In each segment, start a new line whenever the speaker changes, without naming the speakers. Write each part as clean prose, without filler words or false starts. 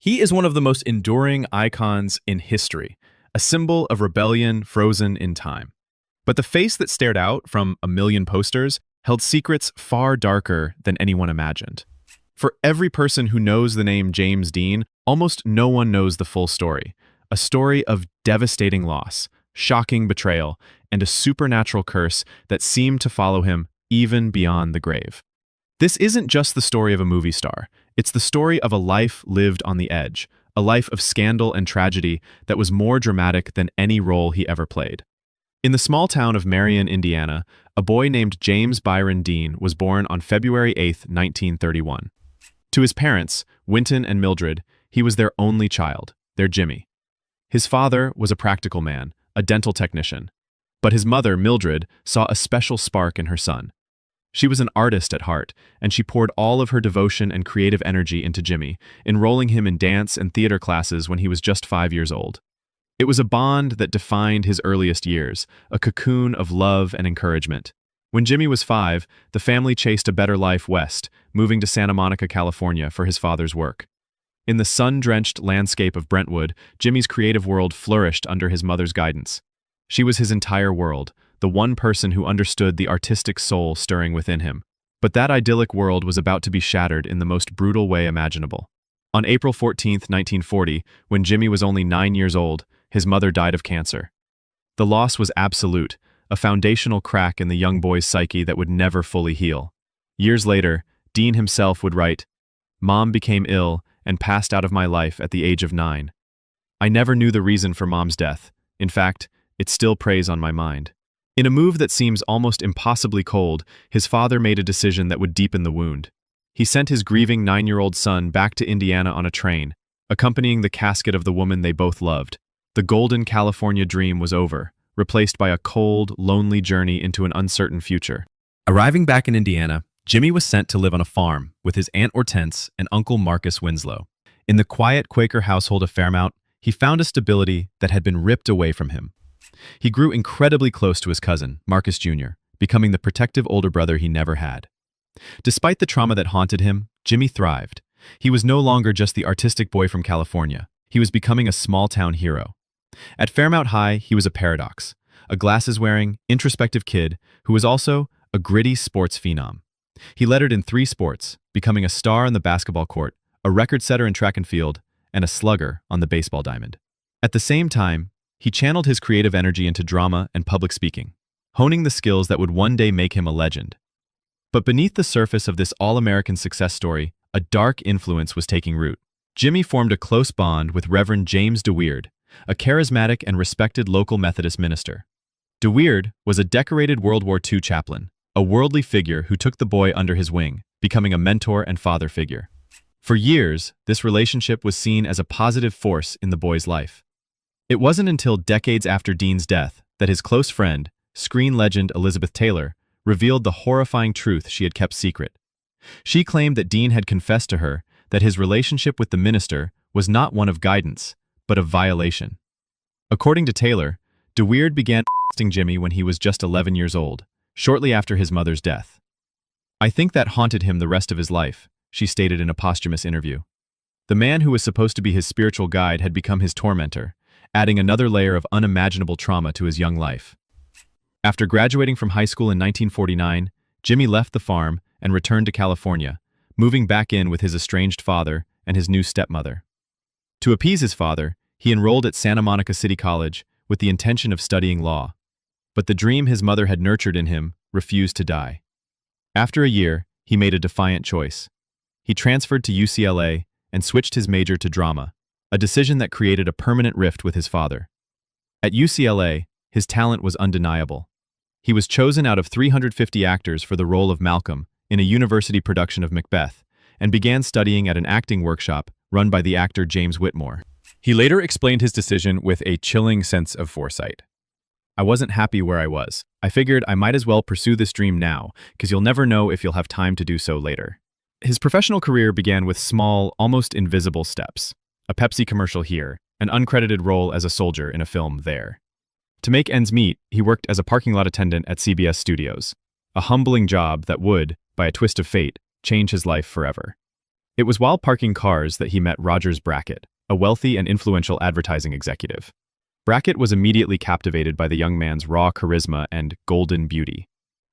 He is one of the most enduring icons in history, a symbol of rebellion frozen in time. But the face that stared out from a million posters held secrets far darker than anyone imagined. For every person who knows the name James Dean, almost no one knows the full story. A story of devastating loss, shocking betrayal, and a supernatural curse that seemed to follow him even beyond the grave. This isn't just the story of a movie star. It's the story of a life lived on the edge, a life of scandal and tragedy that was more dramatic than any role he ever played. In the small town of Marion, Indiana, a boy named James Byron Dean was born on February 8, 1931. To his parents, Winton and Mildred, he was their only child, their Jimmy. His father was a practical man, a dental technician. But his mother, Mildred, saw a special spark in her son. She was an artist at heart, and she poured all of her devotion and creative energy into Jimmy, enrolling him in dance and theater classes when he was just 5 years old. It was a bond that defined his earliest years, a cocoon of love and encouragement. When Jimmy was 5, the family chased a better life west, moving to Santa Monica, California for his father's work. In the sun-drenched landscape of Brentwood, Jimmy's creative world flourished under his mother's guidance. She was his entire world, the one person who understood the artistic soul stirring within him. But that idyllic world was about to be shattered in the most brutal way imaginable. On April 14, 1940, when Jimmy was only 9 years old, his mother died of cancer. The loss was absolute, a foundational crack in the young boy's psyche that would never fully heal. Years later, Dean himself would write, "Mom became ill and passed out of my life at the age of 9. I never knew the reason for Mom's death. In fact, it still preys on my mind." In a move that seems almost impossibly cold, his father made a decision that would deepen the wound. He sent his grieving 9-year-old son back to Indiana on a train, accompanying the casket of the woman they both loved. The golden California dream was over, replaced by a cold, lonely journey into an uncertain future. Arriving back in Indiana, Jimmy was sent to live on a farm with his Aunt Hortense and Uncle Marcus Winslow. In the quiet Quaker household of Fairmount, he found a stability that had been ripped away from him. He grew incredibly close to his cousin, Marcus Jr., becoming the protective older brother he never had. Despite the trauma that haunted him, Jimmy thrived. He was no longer just the artistic boy from California. He was becoming a small-town hero. At Fairmount High, he was a paradox, a glasses-wearing, introspective kid who was also a gritty sports phenom. He lettered in 3 sports, becoming a star on the basketball court, a record setter in track and field, and a slugger on the baseball diamond. At the same time, he channeled his creative energy into drama and public speaking, honing the skills that would one day make him a legend. But beneath the surface of this all-American success story, a dark influence was taking root. Jimmy formed a close bond with Reverend James DeWeerd, a charismatic and respected local Methodist minister. DeWeerd was a decorated World War II chaplain, a worldly figure who took the boy under his wing, becoming a mentor and father figure. For years, this relationship was seen as a positive force in the boy's life. It wasn't until decades after Dean's death that his close friend, screen legend Elizabeth Taylor, revealed the horrifying truth she had kept secret. She claimed that Dean had confessed to her that his relationship with the minister was not one of guidance, but of violation. According to Taylor, DeWeerd began molesting Jimmy when he was just 11 years old, shortly after his mother's death. "I think that haunted him the rest of his life," she stated in a posthumous interview. The man who was supposed to be his spiritual guide had become his tormentor, adding another layer of unimaginable trauma to his young life. After graduating from high school in 1949, Jimmy left the farm and returned to California, moving back in with his estranged father and his new stepmother. To appease his father, he enrolled at Santa Monica City College with the intention of studying law. But the dream his mother had nurtured in him refused to die. After a year, he made a defiant choice. He transferred to UCLA and switched his major to drama, a decision that created a permanent rift with his father. At UCLA, his talent was undeniable. He was chosen out of 350 actors for the role of Malcolm in a university production of Macbeth, and began studying at an acting workshop run by the actor James Whitmore. He later explained his decision with a chilling sense of foresight. "I wasn't happy where I was. I figured I might as well pursue this dream now, because you'll never know if you'll have time to do so later." His professional career began with small, almost invisible steps. A Pepsi commercial here, an uncredited role as a soldier in a film there. To make ends meet, he worked as a parking lot attendant at CBS Studios, a humbling job that would, by a twist of fate, change his life forever. It was while parking cars that he met Rogers Brackett, a wealthy and influential advertising executive. Brackett was immediately captivated by the young man's raw charisma and golden beauty.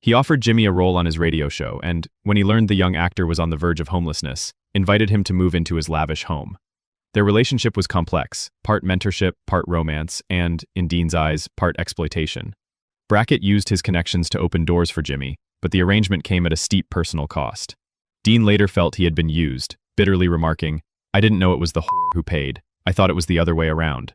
He offered Jimmy a role on his radio show and, when he learned the young actor was on the verge of homelessness, invited him to move into his lavish home. Their relationship was complex, part mentorship, part romance, and, in Dean's eyes, part exploitation. Brackett used his connections to open doors for Jimmy, but the arrangement came at a steep personal cost. Dean later felt he had been used, bitterly remarking, "I didn't know it was the whore who paid. I thought it was the other way around."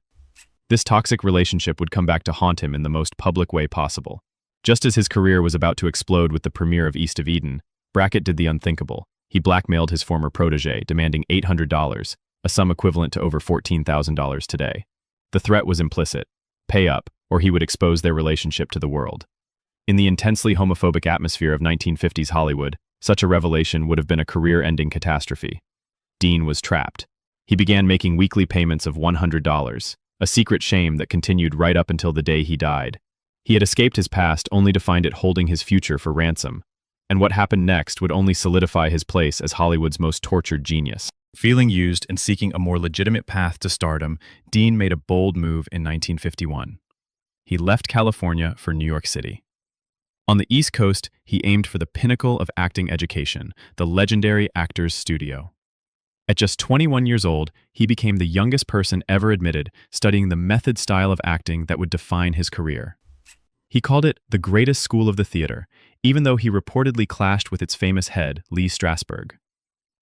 This toxic relationship would come back to haunt him in the most public way possible. Just as his career was about to explode with the premiere of East of Eden, Brackett did the unthinkable. He blackmailed his former protege, demanding $800, a sum equivalent to over $14,000 today. The threat was implicit: pay up, or he would expose their relationship to the world. In the intensely homophobic atmosphere of 1950s Hollywood, such a revelation would have been a career-ending catastrophe. Dean was trapped. He began making weekly payments of $100, a secret shame that continued right up until the day he died. He had escaped his past only to find it holding his future for ransom, and what happened next would only solidify his place as Hollywood's most tortured genius. Feeling used and seeking a more legitimate path to stardom, Dean made a bold move in 1951. He left California for New York City. On the East Coast, he aimed for the pinnacle of acting education, the legendary Actors Studio. At just 21 years old, he became the youngest person ever admitted, studying the method style of acting that would define his career. He called it the greatest school of the theater, even though he reportedly clashed with its famous head, Lee Strasberg.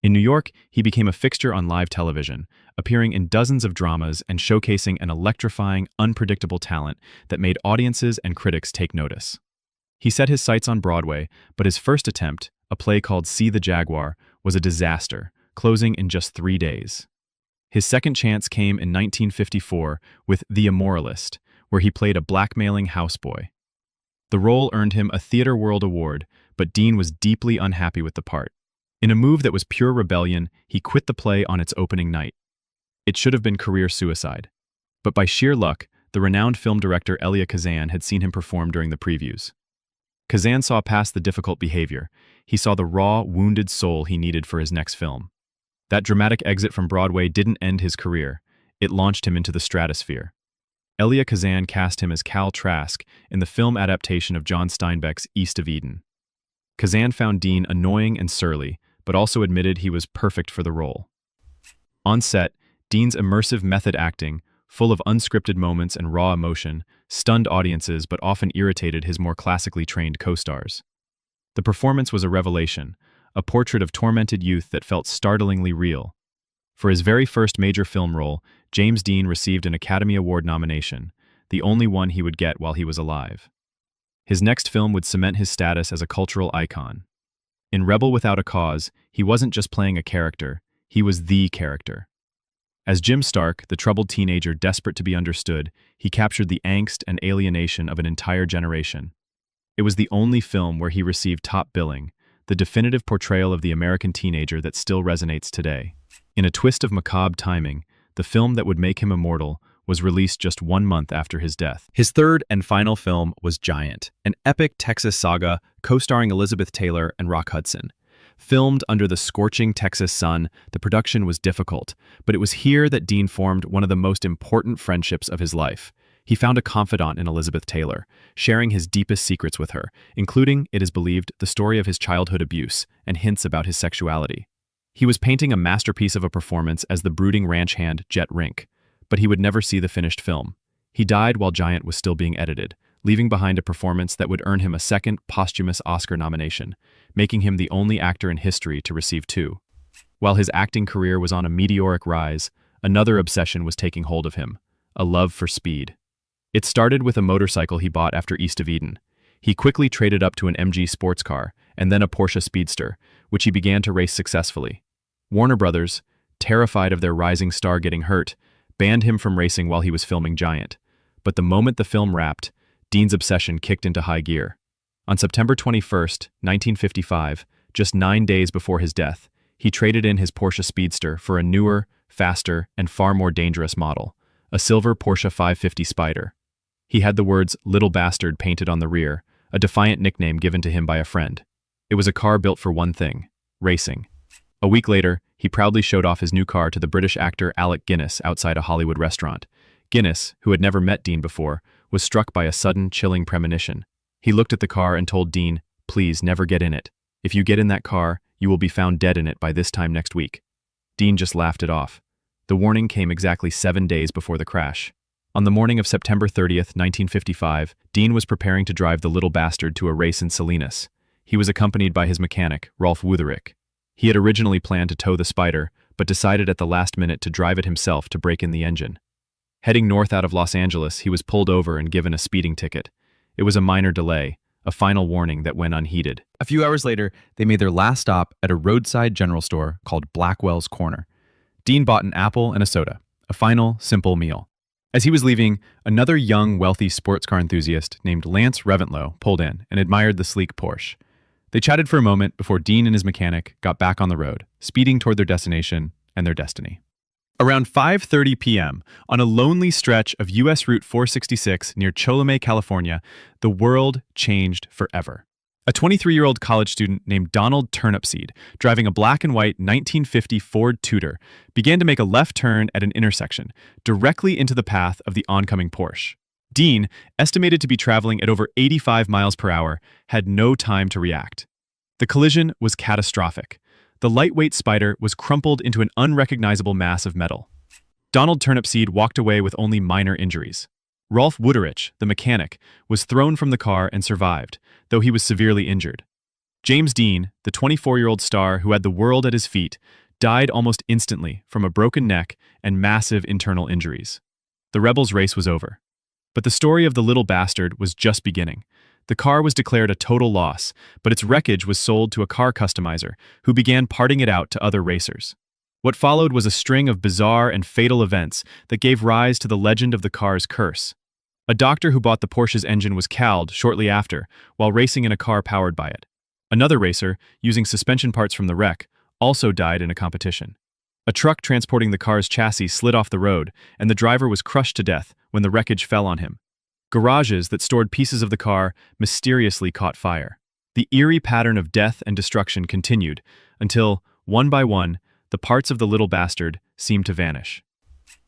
In New York, he became a fixture on live television, appearing in dozens of dramas and showcasing an electrifying, unpredictable talent that made audiences and critics take notice. He set his sights on Broadway, but his first attempt, a play called See the Jaguar, was a disaster, closing in just 3 days. His second chance came in 1954 with The Immoralist, where he played a blackmailing houseboy. The role earned him a Theatre World Award, but Dean was deeply unhappy with the part. In a move that was pure rebellion, he quit the play on its opening night. It should have been career suicide. But by sheer luck, the renowned film director Elia Kazan had seen him perform during the previews. Kazan saw past the difficult behavior. He saw the raw, wounded soul he needed for his next film. That dramatic exit from Broadway didn't end his career. It launched him into the stratosphere. Elia Kazan cast him as Cal Trask in the film adaptation of John Steinbeck's East of Eden. Kazan found Dean annoying and surly, but also admitted he was perfect for the role. On set, Dean's immersive method acting, full of unscripted moments and raw emotion, stunned audiences but often irritated his more classically trained co-stars. The performance was a revelation, a portrait of tormented youth that felt startlingly real. For his very first major film role, James Dean received an Academy Award nomination, the only one he would get while he was alive. His next film would cement his status as a cultural icon. In Rebel Without a Cause, he wasn't just playing a character, he was the character. As Jim Stark, the troubled teenager desperate to be understood, he captured the angst and alienation of an entire generation. It was the only film where he received top billing, the definitive portrayal of the American teenager that still resonates today. In a twist of macabre timing, the film that would make him immortal was released just 1 month after his death. His third and final film was Giant, an epic Texas saga co-starring Elizabeth Taylor and Rock Hudson. Filmed under the scorching Texas sun, the production was difficult, but it was here that Dean formed one of the most important friendships of his life. He found a confidant in Elizabeth Taylor, sharing his deepest secrets with her, including, it is believed, the story of his childhood abuse and hints about his sexuality. He was painting a masterpiece of a performance as the brooding ranch hand Jet Rink, but he would never see the finished film. He died while Giant was still being edited, leaving behind a performance that would earn him a second posthumous Oscar nomination, making him the only actor in history to receive 2. While his acting career was on a meteoric rise, another obsession was taking hold of him, a love for speed. It started with a motorcycle he bought after East of Eden. He quickly traded up to an MG sports car, and then a Porsche Speedster, which he began to race successfully. Warner Brothers, terrified of their rising star getting hurt, banned him from racing while he was filming Giant. But the moment the film wrapped, Dean's obsession kicked into high gear. On September 21st, 1955, just 9 days before his death, he traded in his Porsche Speedster for a newer, faster, and far more dangerous model, a silver Porsche 550 Spyder. He had the words "Little Bastard" painted on the rear, a defiant nickname given to him by a friend. It was a car built for one thing: racing. A week later, he proudly showed off his new car to the British actor Alec Guinness outside a Hollywood restaurant. Guinness, who had never met Dean before, was struck by a sudden, chilling premonition. He looked at the car and told Dean, "Please, never get in it. If you get in that car, you will be found dead in it by this time next week." Dean just laughed it off. The warning came exactly 7 days before the crash. On the morning of September 30th, 1955, Dean was preparing to drive the little bastard to a race in Salinas. He was accompanied by his mechanic, Rolf Wutherich. He had originally planned to tow the Spider, but decided at the last minute to drive it himself to break in the engine. Heading north out of Los Angeles, he was pulled over and given a speeding ticket. It was a minor delay, a final warning that went unheeded.
A few hours later, they made their last stop at a roadside general store called Blackwell's Corner. Dean bought an apple and a soda, a final, simple meal. As he was leaving, another young, wealthy sports car enthusiast named Lance Reventlow pulled in and admired the sleek Porsche. They chatted for a moment before Dean and his mechanic got back on the road, speeding toward their destination and their destiny. Around 5:30 p.m., on a lonely stretch of U.S. Route 466 near Cholame, California, the world changed forever. A 23-year-old college student named Donald Turnipseed, driving a black and white 1950 Ford Tudor, began to make a left turn at an intersection, directly into the path of the oncoming Porsche. Dean, estimated to be traveling at over 85 miles per hour, had no time to react. The collision was catastrophic. The lightweight Spider was crumpled into an unrecognizable mass of metal. Donald Turnipseed walked away with only minor injuries. Rolf Wutherich, the mechanic, was thrown from the car and survived, though he was severely injured. James Dean, the 24-year-old star who had the world at his feet, died almost instantly from a broken neck and massive internal injuries. The Rebels' race was over. But the story of the little bastard was just beginning. The car was declared a total loss, but its wreckage was sold to a car customizer who began parting it out to other racers. What followed was a string of bizarre and fatal events that gave rise to the legend of the car's curse. A doctor who bought the Porsche's engine was cowed shortly after while racing in a car powered by it. Another racer, using suspension parts from the wreck, also died in a competition. A truck transporting the car's chassis slid off the road, and the driver was crushed to death when the wreckage fell on him. Garages that stored pieces of the car mysteriously caught fire. The eerie pattern of death and destruction continued until, one by one, the parts of the little bastard seemed to vanish.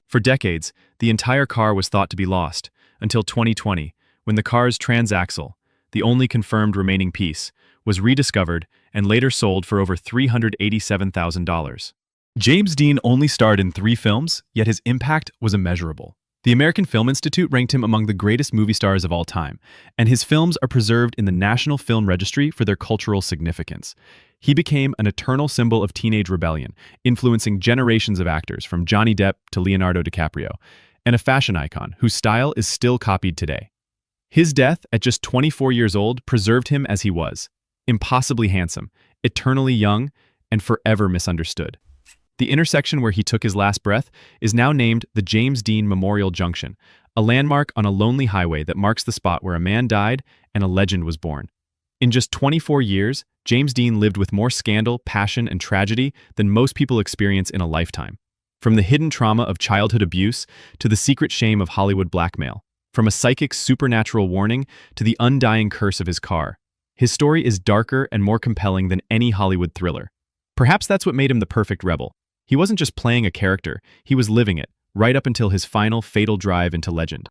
For decades, the entire car was thought to be lost, until 2020, when the car's transaxle, the only confirmed remaining piece, was rediscovered and later sold for over $387,000. James Dean only starred in 3 films, yet his impact was immeasurable. The American Film Institute ranked him among the greatest movie stars of all time, and his films are preserved in the National Film Registry for their cultural significance. He became an eternal symbol of teenage rebellion, influencing generations of actors from Johnny Depp to Leonardo DiCaprio, and a fashion icon whose style is still copied today. His death at just 24 years old preserved him as he was, impossibly handsome, eternally young, and forever misunderstood. The intersection where he took his last breath is now named the James Dean Memorial Junction, a landmark on a lonely highway that marks the spot where a man died and a legend was born. In just 24 years, James Dean lived with more scandal, passion, and tragedy than most people experience in a lifetime. From the hidden trauma of childhood abuse to the secret shame of Hollywood blackmail, from a psychic supernatural warning to the undying curse of his car, his story is darker and more compelling than any Hollywood thriller. Perhaps that's what made him the perfect rebel. He wasn't just playing a character, he was living it, right up until his final fatal drive into legend.